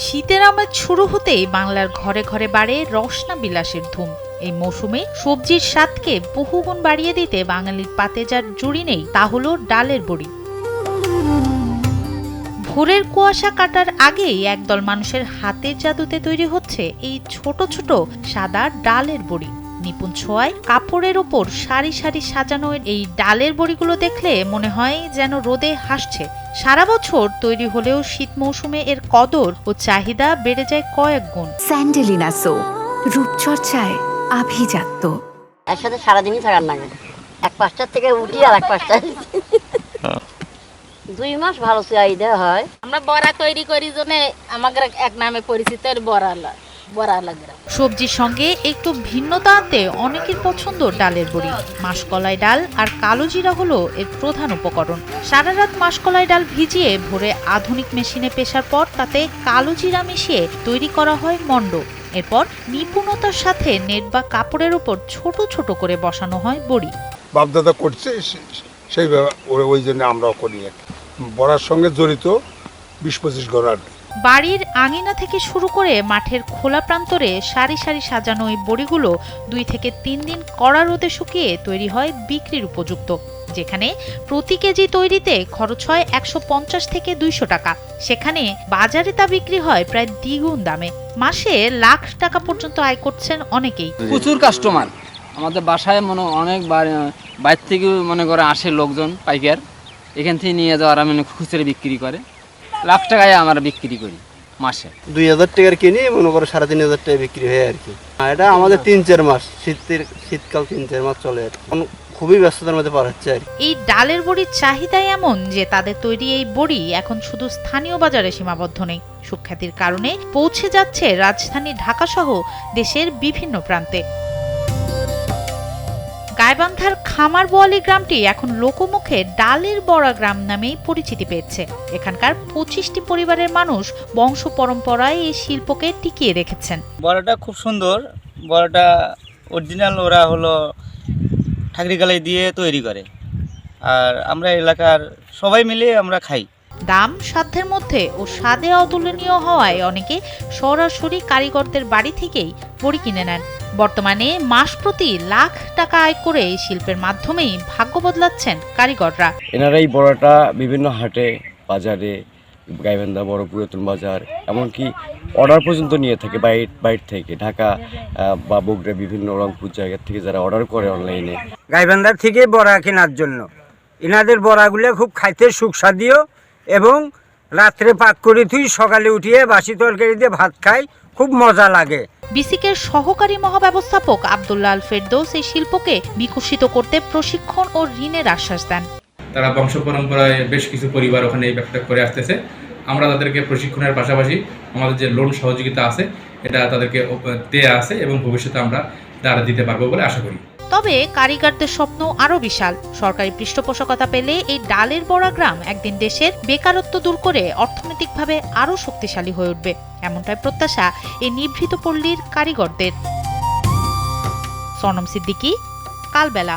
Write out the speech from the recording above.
শীতের আমেজ শুরু হতেই বাংলার ঘরে ঘরে বাড়ে রসনা বিলাসের ধুম। এই মৌসুমে সবজির স্বাদকে বহুগুণ বাড়িয়ে দিতে বাঙালির পাতে যার জুড়ি নেই তা হলো ডালের বড়ি। ভোরের কুয়াশা কাটার আগেই একদল মানুষের হাতের জাদুতে তৈরি হচ্ছে এই ছোট ছোট সাদা ডালের বড়ি। নিপুণ ছোঁয়ায় কাপড়ের ওপর সারি সারি সাজানো এই ডালের বড়িগুলো দেখলে মনে হয় যেন রোদে হাসছে। সারা বছর তৈরি হলেও শীত মৌসুমে এর কদর ও চাহিদা বেড়ে যায় কয়েক গুণ। স্যান্ডেলিনা সো, রূপচর্চায় আভিজাত্য। একসাথে সারাদিনই থাকার লাগে, 1-5টার থেকে উঠি আর 1-5টায় 2 মাস ভালো চাহিদা হয়। আমরা বড়া তৈরি করি জন্য আমাদের এক নামে পরিচিত বড়া লাগে। সবজির সঙ্গে একটু ভিন্নতা আনতে অনেকের পছন্দ ডালের বড়ি। মাসকলাই ডাল আর কালো জিরা হলো এর প্রধান উপকরণ। সারা রাত মাসকলাই ডাল ভিজিয়ে ভোরে আধুনিক মেশিনে পেশার পর তাতে কালো জিরা মিশিয়ে তৈরি করা হয় মণ্ড। এরপর নিপুণতার সাথে নেট বা কাপড়ের উপর ছোট ছোট করে বসানো হয় বড়ি। বাপদাদা করছে সেইভাবে ওই জন্য আমরাও করি। বড়ার সঙ্গে জড়িত 20-25 ঘর আর বাড়ির আঙিনা থেকে শুরু করে মাঠের খোলা প্রান্তরে সারি সারি সাজানো এই বড়িগুলো 2 থেকে 3 দিন কড়া রোদে শুকিয়ে তৈরি হয় বিক্রির উপযুক্ত, যেখানে প্রতি কেজি তৈরিতে খরচ হয় 150 থেকে 200 টাকা। সেখানে বাজারে তা বিক্রি হয় প্রায় দ্বিগুণ দামে। মাসে লাখ টাকা পর্যন্ত আয় করছেন অনেকেই। প্রচুর কাস্টমার আমাদের বাসায় অনেক বাইরে থেকে মনে করে আসে লোকজন, পাইকার এখান থেকে নিয়ে যাওয়ার খুচরা বিক্রি করে। লাখ টাকায় আমরা বিক্রি করি মাসে। 2000 টাকার কিনি মনে করো 3500 টাকা বিক্রি হয় আর কি। এটা আমাদের 3-4 মাস শীতকাল 3-4 মাস চলে আর খুবই ব্যস্ততার মধ্যে পার হচ্ছে আর। এই ডালের বড়ির চাহিদা এমন যে তাদের তৈরি এই বড়ি এখন শুধু স্থানীয় বাজারে সীমাবদ্ধ নেই, সুখ্যাতির কারণে পৌঁছে যাচ্ছে রাজধানী ঢাকা সহ দেশের বিভিন্ন প্রান্তে। গাইবান্ধার খামারবোয়ালি গ্রামটি এখন লোকমুখে ডালের বড়া গ্রাম নামেই পরিচিতি পেয়েছে। এখানকার 25টি পরিবারের মানুষ বংশ পরম্পরায় এই শিল্পকে টিকিয়ে রেখেছেন। বড়াটা খুব সুন্দর। বড়াটা অরিজিনাল ওরা হলো ঠাকরিকালাই দিয়ে তৈরি করে, আর আমরা এলাকার সবাই মিলে আমরা খাই। দাম সাধ্যের মধ্যে ও স্বাদে অতুলনীয় হওয়ায় অনেকে সরাসরি কারিগরদের বাড়ি থেকেই বড়ি কিনে নেন। বর্তমানে মাস প্রতি লাখ টাকা আয় করে এই শিল্পের মাধ্যমেই ভাগ্য বদলাচ্ছেন কারিগররা। এনারা এই বড়াটা বিভিন্ন হাটে, বাজারে, গাইবান্ধা বড় পুরাতন বাজার, এমনকি অর্ডার পর্যন্ত নিয়ে থাকে বাইরে থেকে, ঢাকা বা বগুড়া বিভিন্ন রংপুর জায়গা থেকে যারা অর্ডার করে অনলাইনে। গাইবান্ধার থেকে বড়া কেনার জন্য এনাদের বড়াগুলো খুব খাইতে সুস্বাদু এবং রাত্রে পাক করে তুই সকালে উঠিয়ে বাসি তরকারি দিয়ে ভাত খাই, খুব মজা লাগে। বিসিকের সহকারী মহাব্যবস্থাপক আব্দুল্লাহ আল ফেরদৌস এই শিল্পকে বিকশিত করতে প্রশিক্ষণ ও ঋণের আশ্বাস দেন। তারা বংশ পরম্পরায় বেশ কিছু পরিবার ওখানে এই ব্যবসা করে আসতেছে। আমরা তাদেরকে প্রশিক্ষণের পাশাপাশি আমাদের যে লোন সহযোগিতা আছে এটা তাদেরকে দেয়া আছে এবং ভবিষ্যতে আমরা তারা দিতে পারবো বলে আশা করি। তবে কারিগরদের স্বপ্ন আরো বিশাল। সরকারি পৃষ্ঠপোষকতা পেলে এই ডালের বড়া গ্রাম একদিন দেশের বেকারত্ব দূর করে অর্থনৈতিকভাবে আরো শক্তিশালী হয়ে উঠবে, এমনটাই প্রত্যাশা এই নিভৃত পল্লীর কারিগরদের। সনম সিদ্দিকী, কালবেলা।